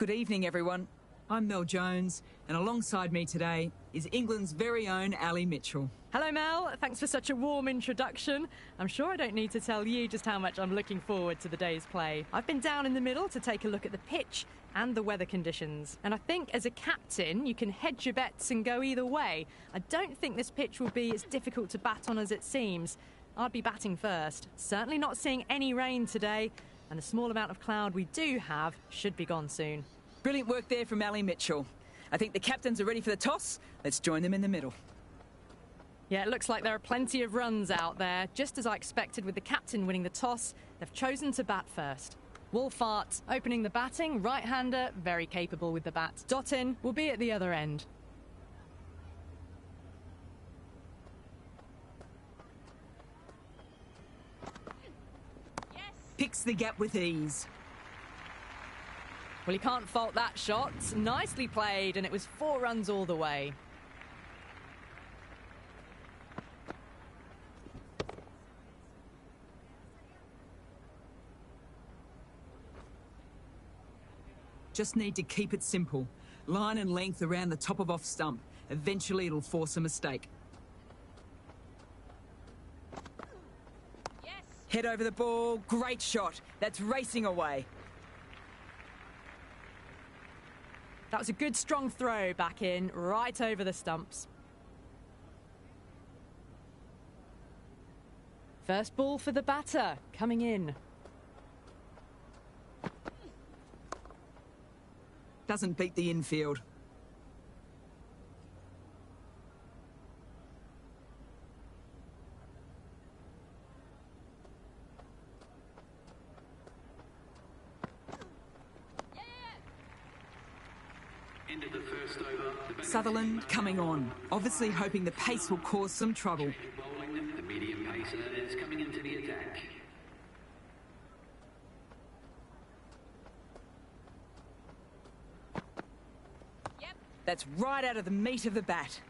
Good evening, everyone. I'm Mel Jones, and alongside me today is England's very own Ali Mitchell. Hello, Mel. Thanks for such a warm introduction. I'm sure I don't need to tell you just how much I'm looking forward to the day's play. I've been down in the middle to take a look at the pitch and the weather conditions. And I think as a captain, you can hedge your bets and go either way. I don't think this pitch will be as difficult to bat on as it seems. I'd be batting first. Certainly not seeing any rain today, and the small amount of cloud we do have should be gone soon. Brilliant work there from Ali Mitchell. I think the captains are ready for the toss. Let's join them in the middle. Yeah, it looks like there are plenty of runs out there. Just as I expected with the captain winning the toss, they've chosen to bat first. Wolfart opening the batting, right-hander, very capable with the bat. Dottin will be at the other end. Yes. Picks the gap with ease. Well, he can't fault that shot. Nicely played, and it was 4 runs all the way. Just need to keep it simple. Line and length around the top of off stump. Eventually it'll force a mistake. Yes. Head over the ball. Great shot. That's racing away. That was a good strong throw back in, right over the stumps. First ball for the batter, coming in. Doesn't beat the infield. End of the first over. Sutherland coming on, obviously hoping the pace will cause some trouble. Bowling, the medium pacer is coming into the attack. Yep. That's right out of the meat of the bat.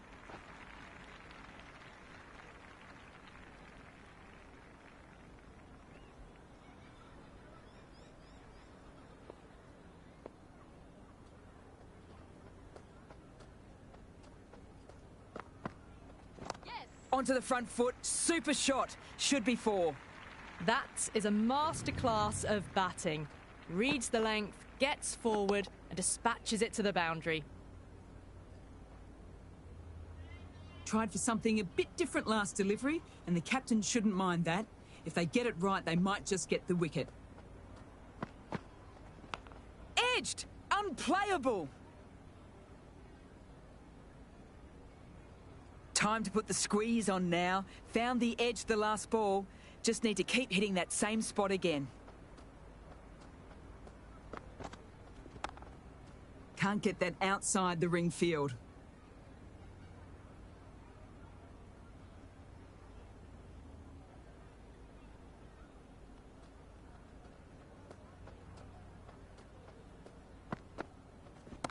Onto the front foot, super shot, should be 4. That is a masterclass of batting. Reads the length, gets forward and dispatches it to the boundary. Tried for something a bit different last delivery, and the captain shouldn't mind that. If they get it right, they might just get the wicket. Edged! Unplayable! Time to put the squeeze on now. Found the edge the last ball. Just need to keep hitting that same spot again. Can't get that outside the ring field.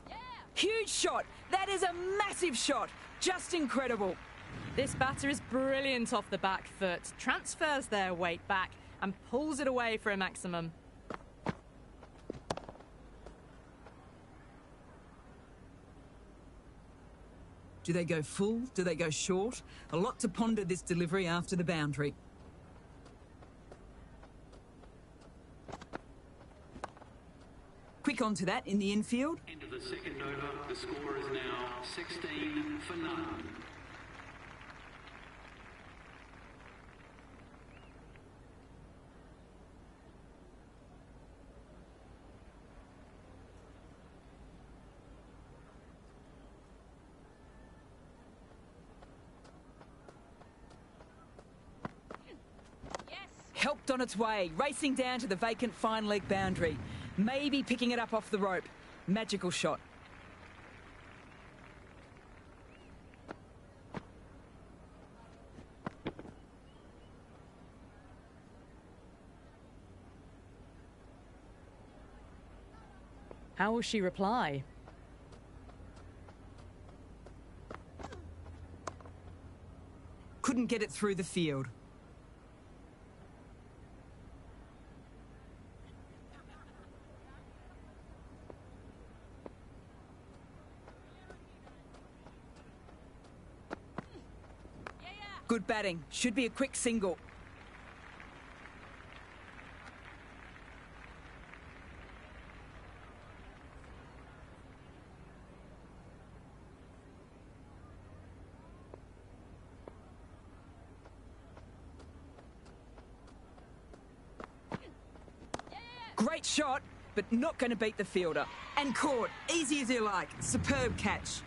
Yeah. Huge shot! That is a massive shot! Just incredible. This batter is brilliant off the back foot, transfers their weight back and pulls it away for a maximum. Do they go full? Do they go short? A lot to ponder this delivery after the boundary. Quick onto that in the infield. Into the second over, the score is now 16 for none. Helped on its way, racing down to the vacant fine leg boundary. Maybe picking it up off the rope. Magical shot. How will she reply? Couldn't get it through the field. Good batting. Should be a quick single. Great shot, but not going to beat the fielder. And caught. Easy as you like. Superb catch.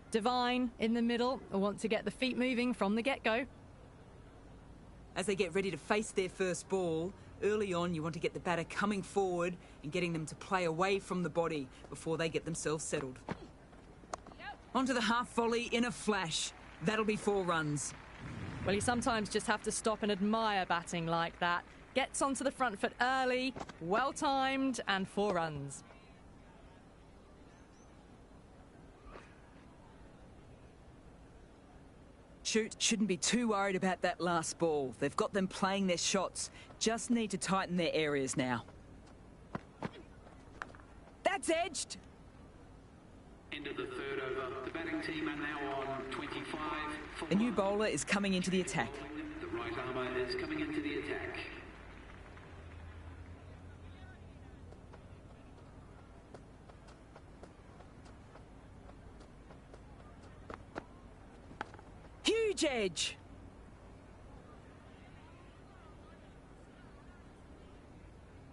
Divine in the middle. I want to get the feet moving from the get-go. As they get ready to face their first ball, early on you want to get the batter coming forward and getting them to play away from the body before they get themselves settled. Onto the half volley in a flash. That'll be 4 runs. Well, you sometimes just have to stop and admire batting like that. Gets onto the front foot early, well-timed, and 4 runs. Shouldn't be too worried about that last ball. They've got them playing their shots. Just need to tighten their areas now. That's edged. End of the third over. The batting team are now on 25 for A new 1. bowler is coming into the attack. The right armour is coming into the attack. Huge edge.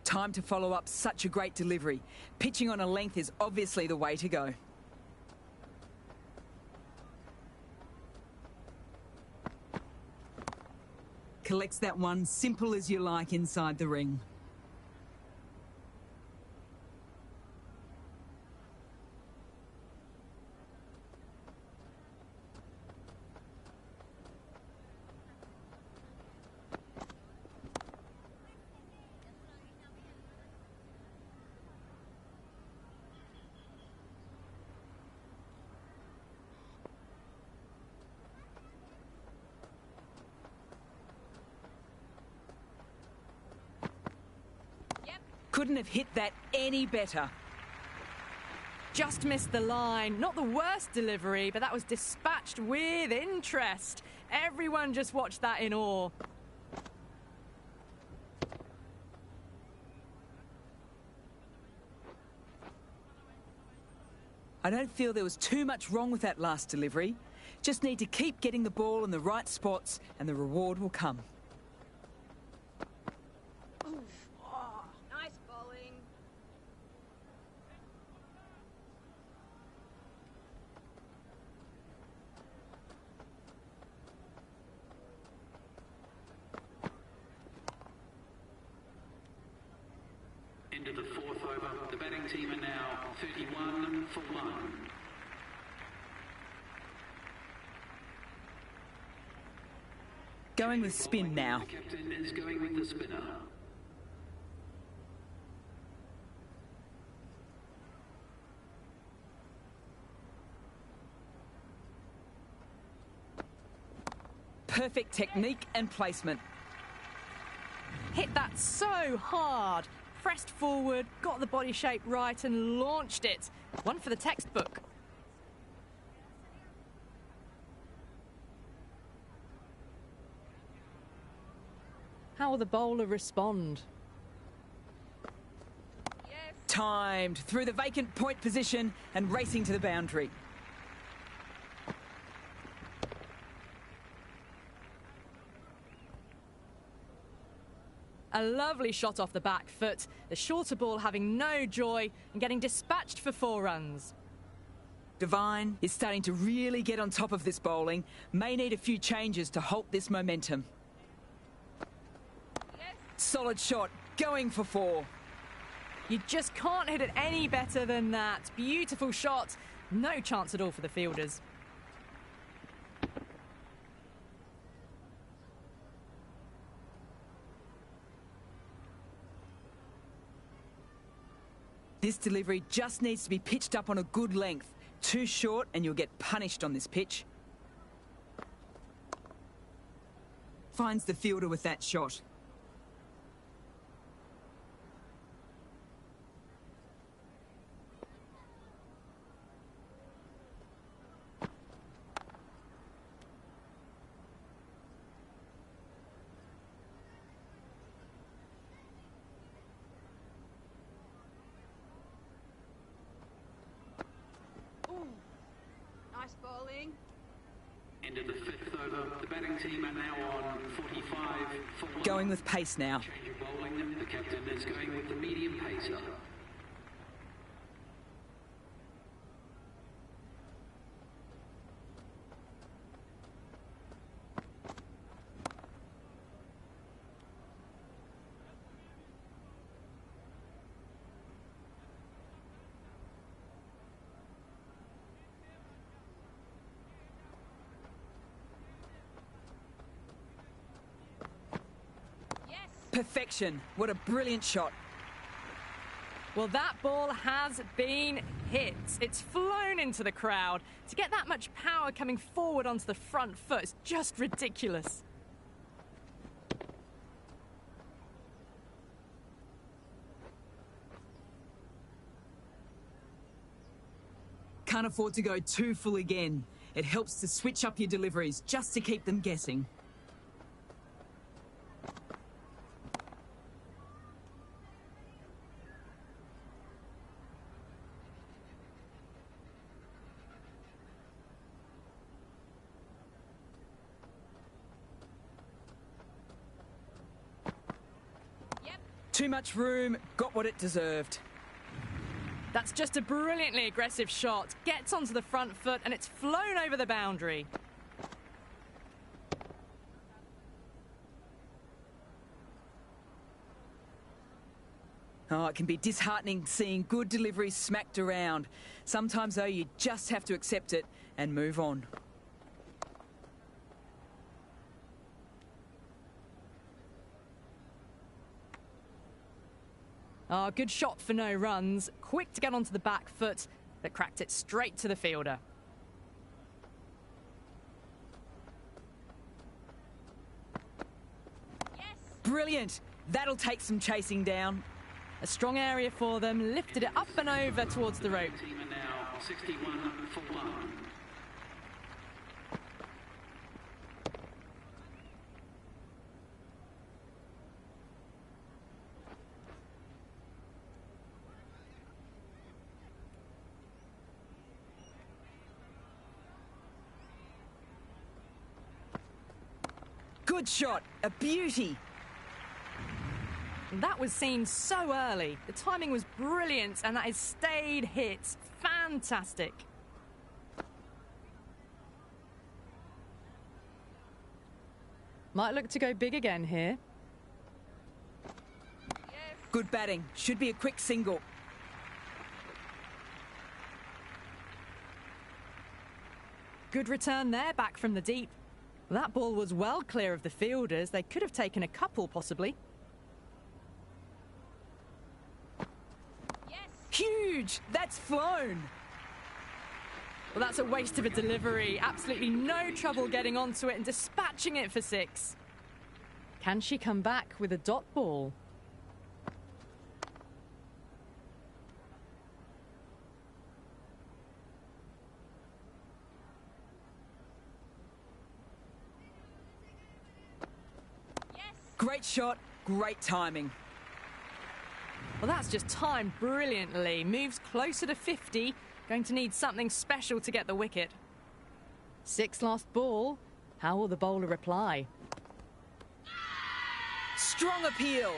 Time to follow up such a great delivery. Pitching on a length is obviously the way to go. Collects that one, simple as you like, inside the ring. Couldn't have hit that any better. Just missed the line. Not the worst delivery, but that was dispatched with interest. Everyone just watched that in awe. I don't feel there was too much wrong with that last delivery. Just need to keep getting the ball in the right spots and the reward will come. Nice bowling. End of the fourth over. The batting team are now 31 for 1. Going with spin now. The captain is going with the spinner. Perfect technique and placement. Hit that so hard. Pressed forward, got the body shape right and launched it. One for the textbook. How will the bowler respond? Timed through the vacant point position and racing to the boundary. A lovely shot off the back foot. The shorter ball having no joy and getting dispatched for 4 runs. Divine is starting to really get on top of this bowling. May need a few changes to halt this momentum. Solid shot, going for 4. You just can't hit it any better than that. Beautiful shot. No chance at all for the fielders. This delivery just needs to be pitched up on a good length. Too short and you'll get punished on this pitch. Finds the fielder with that shot. Nice bowling. End of the fifth over. The batting team are now on 45 for 1. Going with pace now. Change of bowling. The captain is going with the medium pacer. Perfection. What a brilliant shot. Well, that ball has been hit. It's flown into the crowd. To get that much power coming forward onto the front foot is just ridiculous. Can't afford to go too full again. It helps to switch up your deliveries just to keep them guessing. Too much room, got what it deserved. That's just a brilliantly aggressive shot. Gets onto the front foot and it's flown over the boundary. Oh, it can be disheartening seeing good deliveries smacked around. Sometimes, though, you just have to accept it and move on. Oh, good shot for no runs. Quick to get onto the back foot, but cracked it straight to the fielder. Yes. Brilliant. That'll take some chasing down. A strong area for them, lifted it up and over towards the rope. Team are now 61 for 1. Good shot. A beauty. That was seen so early. The timing was brilliant and that has stayed hit. Fantastic. Might look to go big again here. Yes. Good batting. Should be a quick single. Good return there, back from the deep. That ball was well clear of the fielders. They could have taken a couple, possibly. Yes. Huge. That's flown. Well, that's a waste of a delivery. Absolutely no trouble getting onto it and dispatching it for 6. Can she come back with a dot ball? Great shot, great timing. Well, that's just timed brilliantly. Moves closer to 50. Going to need something special to get the wicket. 6 last ball. How will the bowler reply? Strong appeal.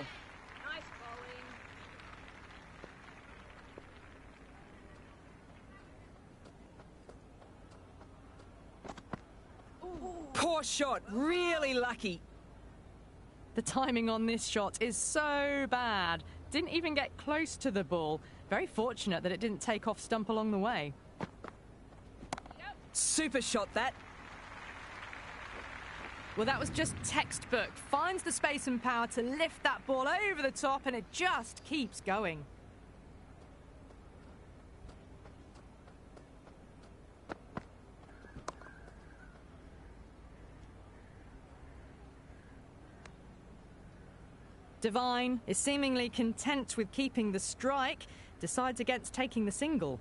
Nice bowling. Poor shot, really lucky. The timing on this shot is so bad. Didn't even get close to the ball. Very fortunate that it didn't take off stump along the way. Super shot, that. Well, that was just textbook. Finds the space and power to lift that ball over the top and it just keeps going. Divine is seemingly content with keeping the strike, decides against taking the single.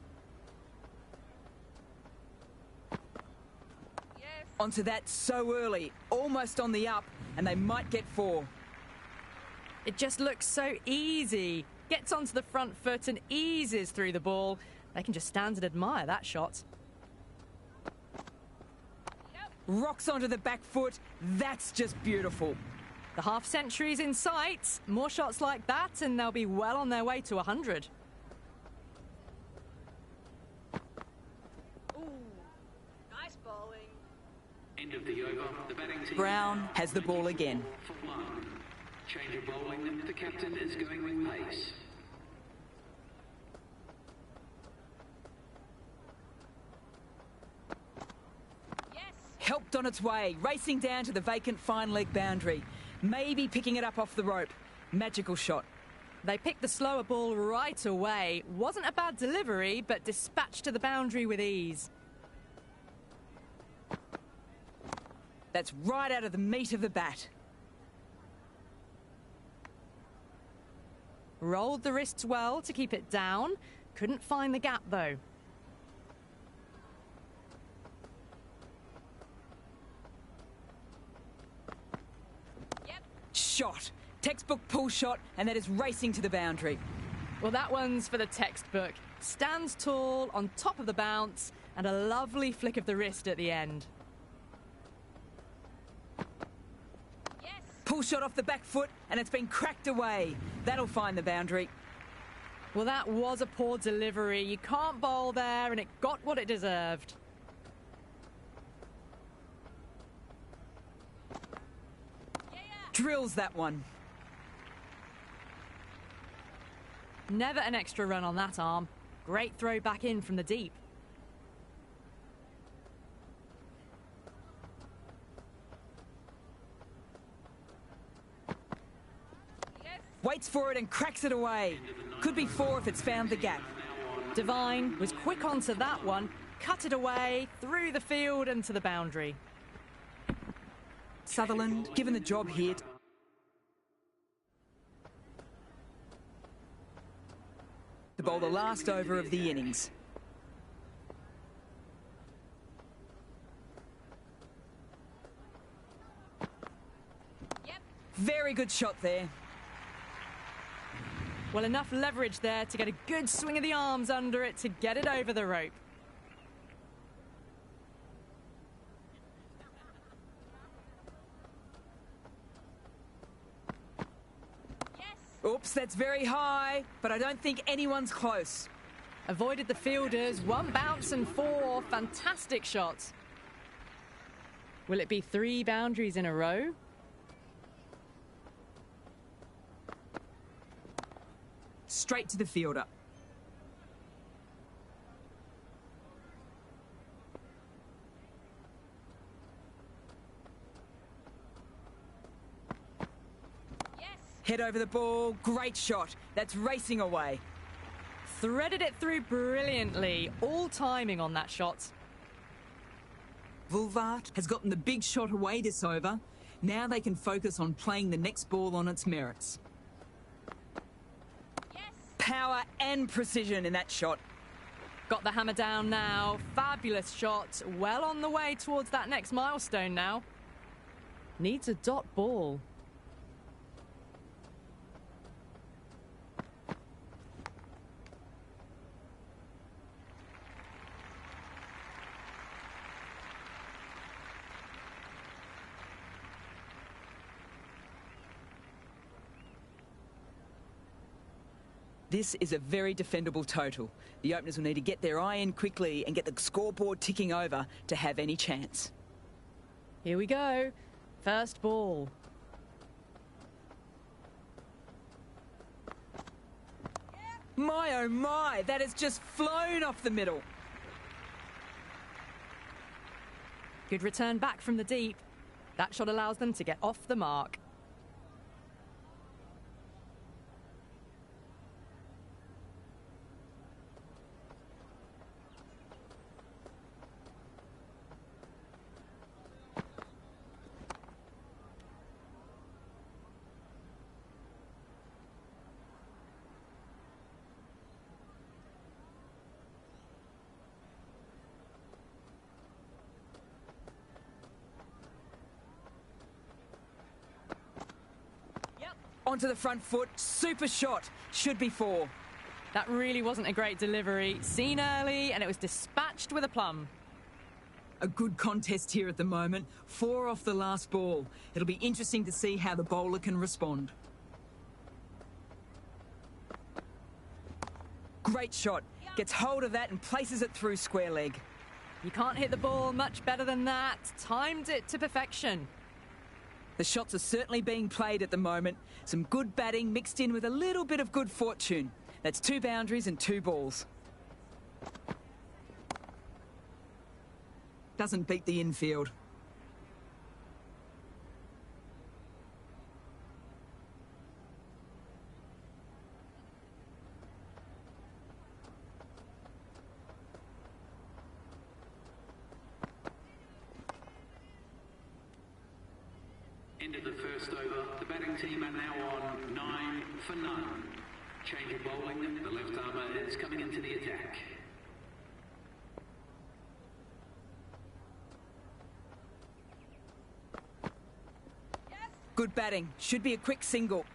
Yes. Onto that so early, almost on the up, and they might get 4. It just looks so easy. Gets onto the front foot and eases through the ball. They can just stand and admire that shot. Yep. Rocks onto the back foot. That's just beautiful. The half century's in sight. More shots like that and they'll be well on their way to 100. Ooh. Nice bowling. End of the over. The batting team. Brown has the ball again. For 1. Change of bowling. The captain is going with pace. Yes. Helped on its way, racing down to the vacant fine leg boundary. Maybe picking it up off the rope. Magical shot. They picked the slower ball right away. Wasn't a bad delivery, but dispatched to the boundary with ease. That's right out of the meat of the bat. Rolled the wrists well to keep it down. Couldn't find the gap, though. Yep. Shot. Textbook pull shot, and that is racing to the boundary. Well, that one's for the textbook. Stands tall, on top of the bounce, and a lovely flick of the wrist at the end. Yes. Pull shot off the back foot, and it's been cracked away. That'll find the boundary. Well, that was a poor delivery. You can't bowl there, and it got what it deserved. Yeah. Drills that one. Never an extra run on that arm. Great throw back in from the deep. Yes. Waits for it and cracks it away. Could be 4 if it's found the gap. Divine was quick onto that one, cut it away, through the field and to the boundary. Sutherland, given the job here, to bowl the last over of the innings. Yep. Very good shot there. Well, enough leverage there to get a good swing of the arms under it to get it over the rope. Yes. Oops, that's very high, but I don't think anyone's close. Avoided the fielders, 1 bounce and 4. Fantastic shots. Will it be 3 boundaries in a row? Straight to the fielder. Yes. Head over the ball, great shot. That's racing away. Threaded it through brilliantly. All timing on that shot. Vulvart has gotten the big shot away this over. Now they can focus on playing the next ball on its merits. Yes. Power and precision in that shot. Got the hammer down now. Fabulous shot. Well on the way towards that next milestone now. Needs a dot ball. This is a very defendable total. The openers will need to get their eye in quickly and get the scoreboard ticking over to have any chance. Here we go. First ball. My oh my, that has just flown off the middle. Good return back from the deep. That shot allows them to get off the mark. Onto the front foot, super shot. Should be 4. That really wasn't a great delivery. Seen early, and it was dispatched with a plum. A good contest here at the moment. 4 off the last ball. It'll be interesting to see how the bowler can respond. Great shot. Gets hold of that and places it through square leg. You can't hit the ball much better than that. Timed it to perfection. The shots are certainly being played at the moment. Some good batting mixed in with a little bit of good fortune. That's 2 boundaries and 2 balls. Doesn't beat the infield. End of the first over. The batting team are now on 9 for none. Change of bowling. The left armour is coming into the attack. Good batting. Should be a quick single.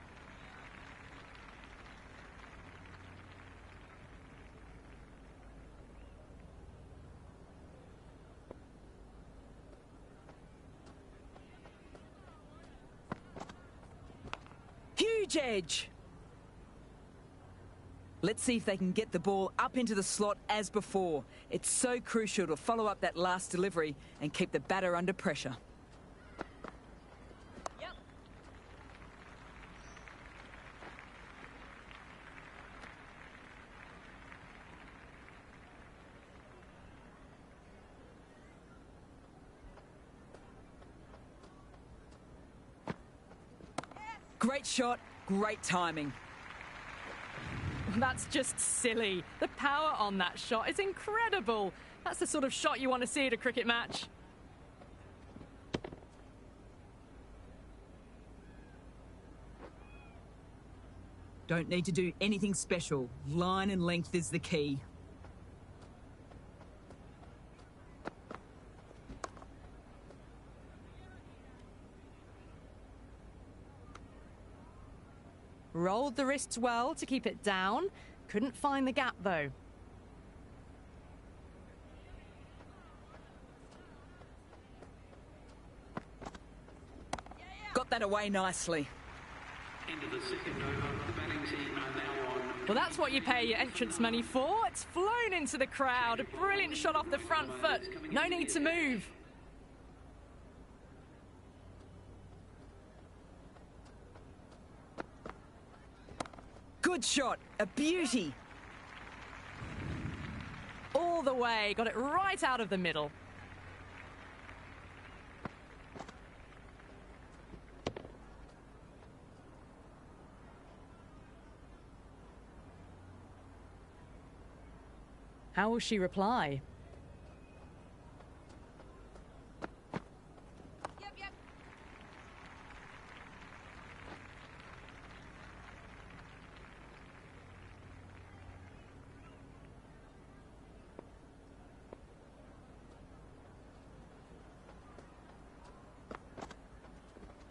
Huge edge. Let's see if they can get the ball up into the slot as before. It's so crucial to follow up that last delivery and keep the batter under pressure. Yep. Great shot, great timing. That's just silly. The power on that shot is incredible. That's the sort of shot you want to see at a cricket match. Don't need to do anything special. Line and length is the key. Rolled the wrists well to keep it down. Couldn't find the gap, though. Got that away nicely. End of the second over. The batting team are now on. Well, that's what you pay your entrance money for. It's flown into the crowd. A brilliant shot off the front foot. No need to move. Good shot, a beauty. All the way. Got it right out of the middle. How will she reply? Yep, yep.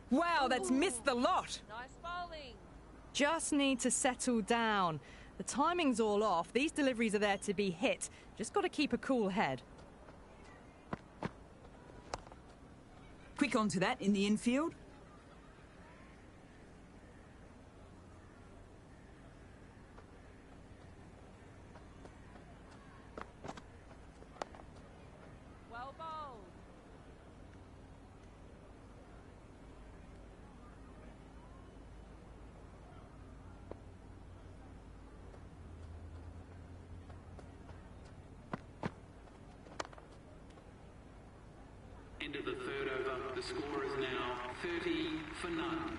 Wow, that's missed the lot. Nice bowling. Just need to settle down. The timing's all off. These deliveries are there to be hit. Just got to keep a cool head. Quick onto that in the infield. Well bowled. End of the third over. The score is now 30 for none.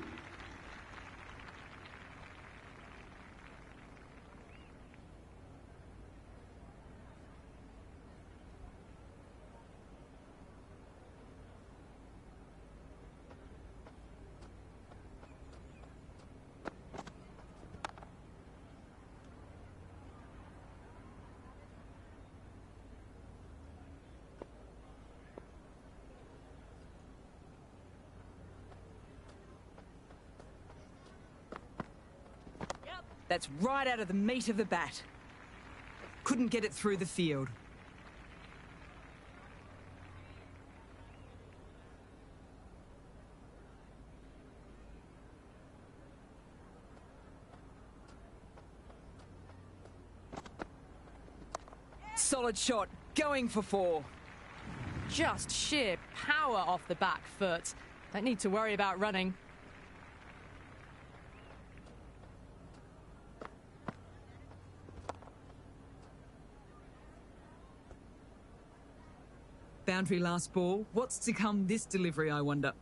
That's right out of the meat of the bat. Couldn't get it through the field. Solid shot, going for 4. Just sheer power off the back foot. Don't need to worry about running. Boundary last ball. What's to come this delivery, I wonder?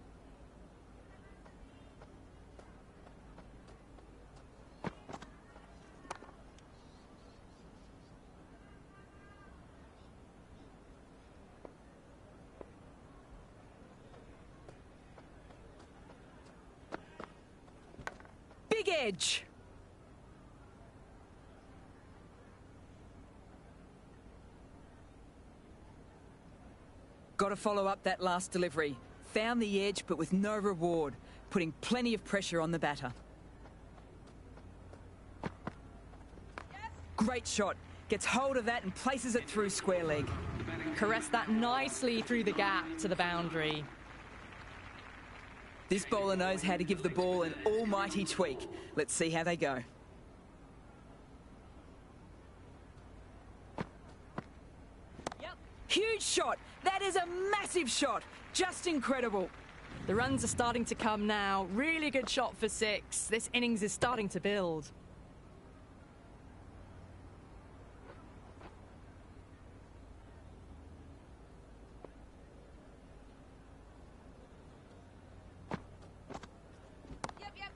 Big edge. Got to follow up that last delivery. Found the edge, but with no reward, putting plenty of pressure on the batter. Great shot. Gets hold of that and places it through square leg. Caressed that nicely through the gap to the boundary. This bowler knows how to give the ball an almighty tweak. Let's see how they go. Huge shot. That is a massive shot. Just incredible. The runs are starting to come now. Really good shot for 6. This innings is starting to build.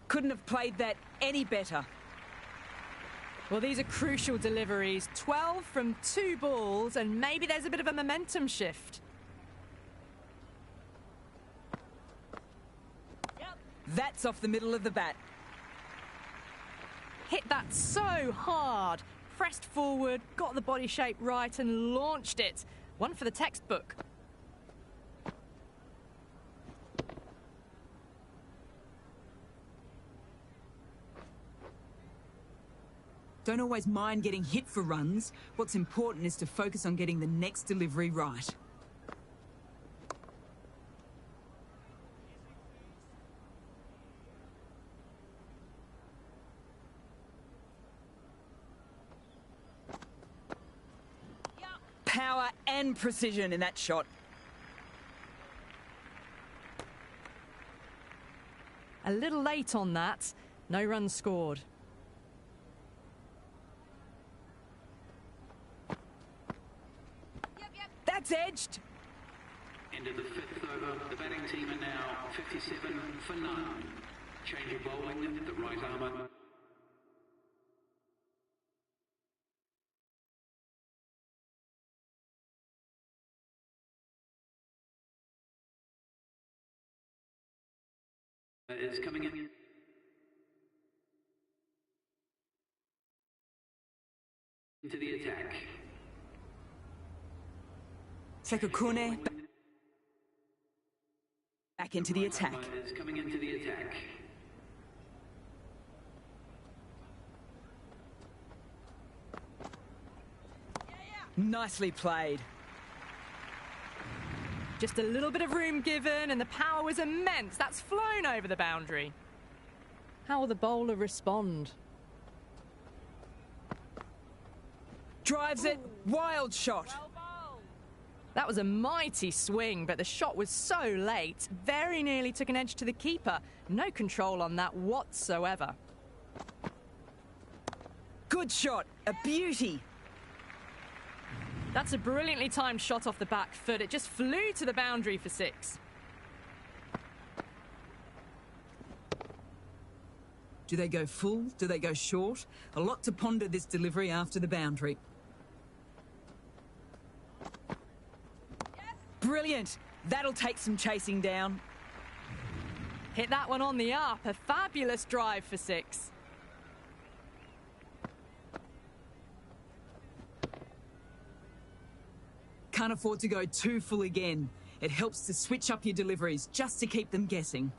Couldn't have played that any better. Well, these are crucial deliveries. 12 from 2 balls, and maybe there's a bit of a momentum shift. That's off the middle of the bat. Hit that so hard. Pressed forward, got the body shape right, and launched it. One for the textbook. Don't always mind getting hit for runs. What's important is to focus on getting the next delivery right. Power and precision in that shot. A little late on that. No runs scored. That's edged. End of the 5th over. The batting team are now 57 for none. Change of bowling, the right armour. Is coming in. Into the attack. Sekukune back into the attack. Is coming into the attack. Nicely played. Just a little bit of room given, and the power was immense. That's flown over the boundary. How will the bowler respond? Drives it. Wild shot. That was a mighty swing, but the shot was so late. Very nearly took an edge to the keeper. No control on that whatsoever. Good shot. A beauty. That's a brilliantly timed shot off the back foot. It just flew to the boundary for 6. Do they go full? Do they go short? A lot to ponder this delivery after the boundary. Brilliant. That'll take some chasing down. Hit that one on the up. A fabulous drive for 6. Can't afford to go too full again. It helps to switch up your deliveries just to keep them guessing.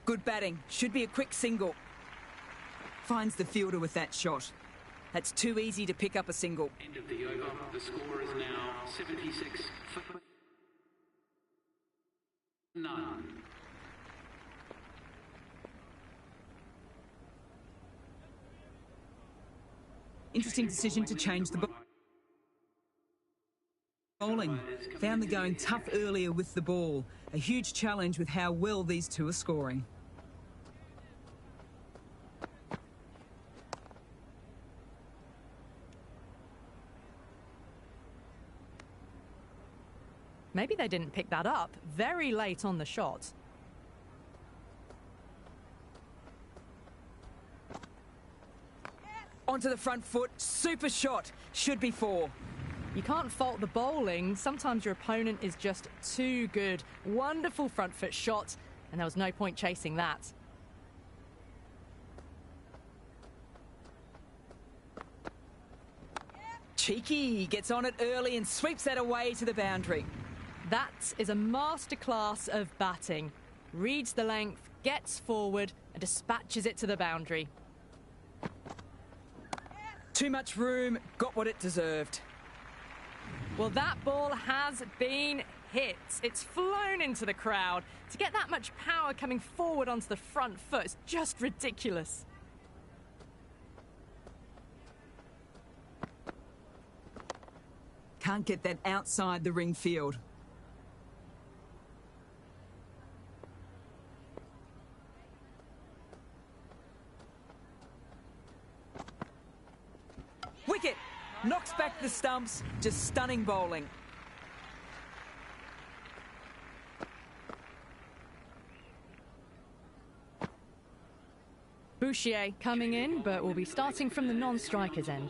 Good batting. Should be a quick single. Finds the fielder with that shot. That's too easy to pick up a single. End of the over. The score is now 76 for none. Interesting decision to change the bowling. Found the going tough earlier with the ball. A huge challenge with how well these two are scoring. Maybe they didn't pick that up very late on the shot. Onto the front foot, super shot. Should be 4. You can't fault the bowling. Sometimes your opponent is just too good. Wonderful front foot shot, and there was no point chasing that. Cheeky, gets on it early and sweeps that away to the boundary. That is a masterclass of batting. Reads the length, gets forward, and dispatches it to the boundary. Too much room, got what it deserved. Well, that ball has been hit. It's flown into the crowd. To get that much power coming forward onto the front foot is just ridiculous. Can't get that outside the ring field. Wicket! Knocks back the stumps. Just stunning bowling. Bouchier coming in, but will be starting from the non-striker's end.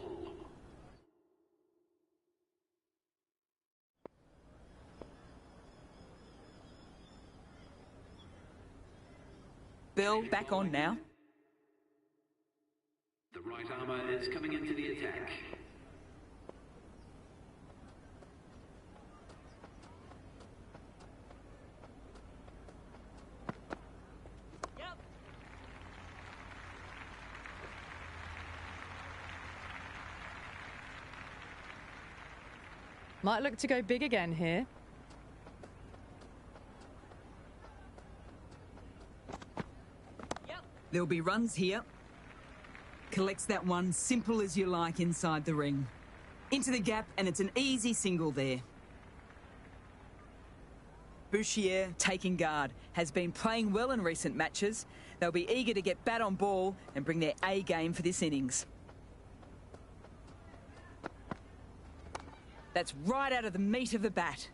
Bill back on now. The right armour is coming into the attack. Might look to go big again here. There'll be runs here. Collects that one, simple as you like, inside the ring. Into the gap, and it's an easy single there. Bouchier, taking guard, has been playing well in recent matches. They'll be eager to get bat on ball and bring their A game for this innings. That's right out of the meat of the bat.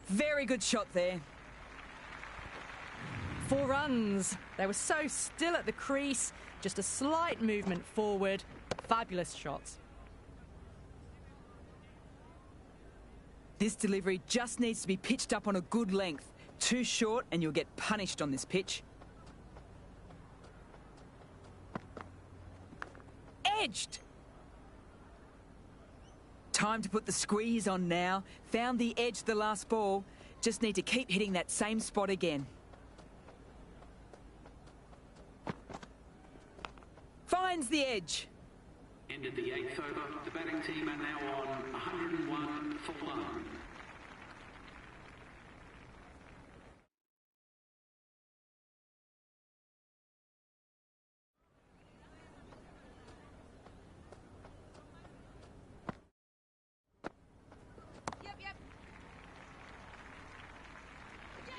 Very good shot there. 4 runs. They were so still at the crease. Just a slight movement forward. Fabulous shots. This delivery just needs to be pitched up on a good length. Too short and you'll get punished on this pitch. Edged! Time to put the squeeze on now. Found the edge the last ball. Just need to keep hitting that same spot again. Finds the edge. End of the 8th over. The batting team are now on 101 for 1.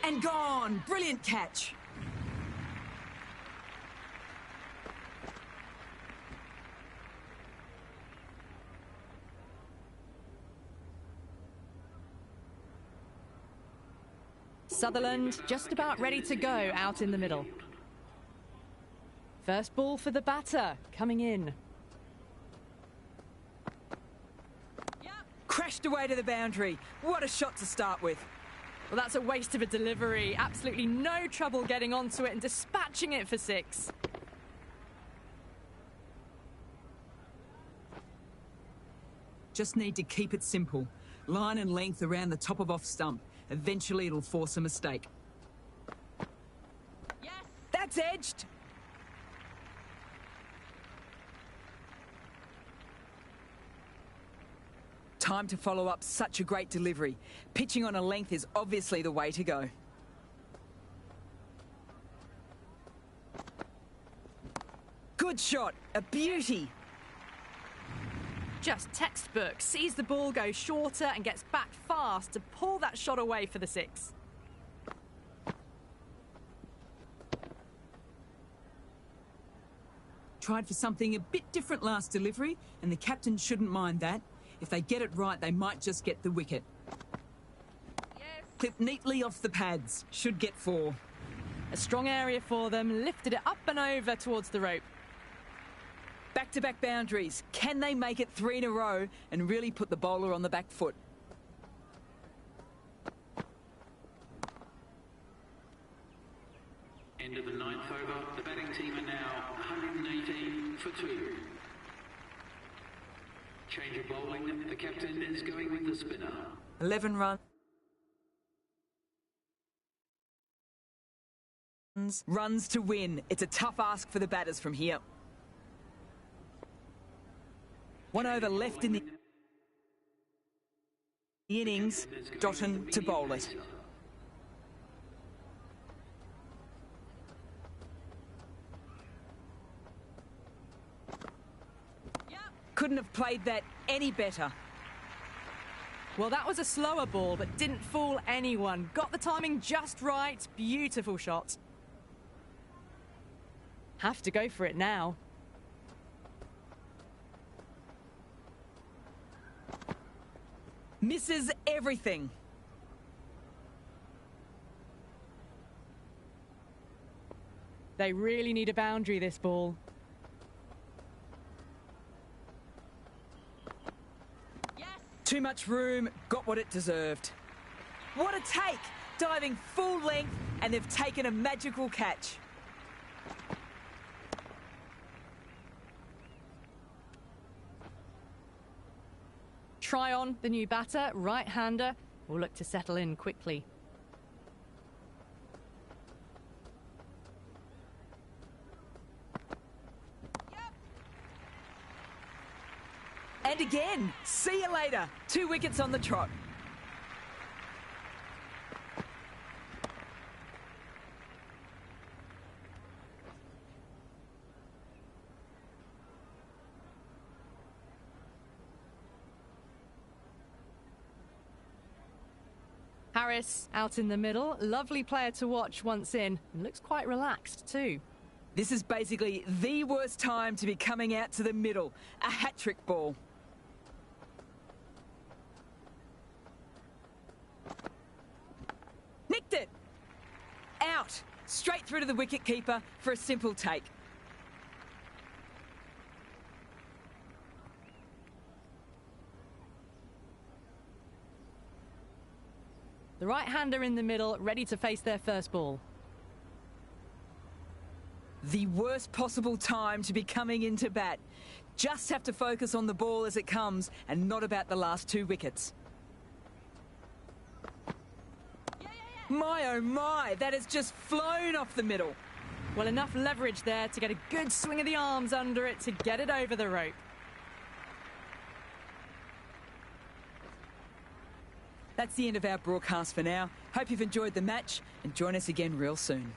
And gone. Brilliant catch. Sutherland just about ready to go out in the middle. First ball for the batter, coming in. Crashed away to the boundary. What a shot to start with. Well, that's a waste of a delivery. Absolutely no trouble getting onto it and dispatching it for 6. Just need to keep it simple. Line and length around the top of off stump. Eventually it'll force a mistake. Yes. That's edged! Time to follow up such a great delivery. Pitching on a length is obviously the way to go. Good shot, a beauty. Just textbook. Sees the ball go shorter and gets back fast to pull that shot away for the 6. Tried for something a bit different last delivery, and the captain shouldn't mind that. If they get it right, they might just get the wicket. Yes. Clipped neatly off the pads. Should get 4. A strong area for them. Lifted it up and over towards the rope. Back-to-back boundaries. Can they make it 3 in a row and really put the bowler on the back foot? End of the 9th over. The batting team are now 118 for 2. Change of bowling. The captain is going with the spinner. 11 runs. Runs to win. It's a tough ask for the batters from here. 1 over left in the innings. Dotton to bowl it. Couldn't have played that any better. Well, that was a slower ball, but didn't fool anyone. Got the timing just right. Beautiful shot. Have to go for it now. Misses everything. They really need a boundary, this ball. Too much room, got what it deserved. What a take! Diving full length, and they've taken a magical catch. Try on, the new batter, right-hander, will look to settle in quickly. And again, see you later. 2 wickets on the trot. Harris out in the middle, lovely player to watch once in, and looks quite relaxed too. This is basically the worst time to be coming out to the middle. A hat-trick ball. Nicked it! Out! Straight through to the wicket-keeper for a simple take. The right-hander in the middle, ready to face their first ball. The worst possible time to be coming into bat. Just have to focus on the ball as it comes and not about the last 2 wickets. My oh my, that has just flown off the middle. Well, enough leverage there to get a good swing of the arms under it to get it over the rope. That's the end of our broadcast for now. Hope you've enjoyed the match and join us again real soon.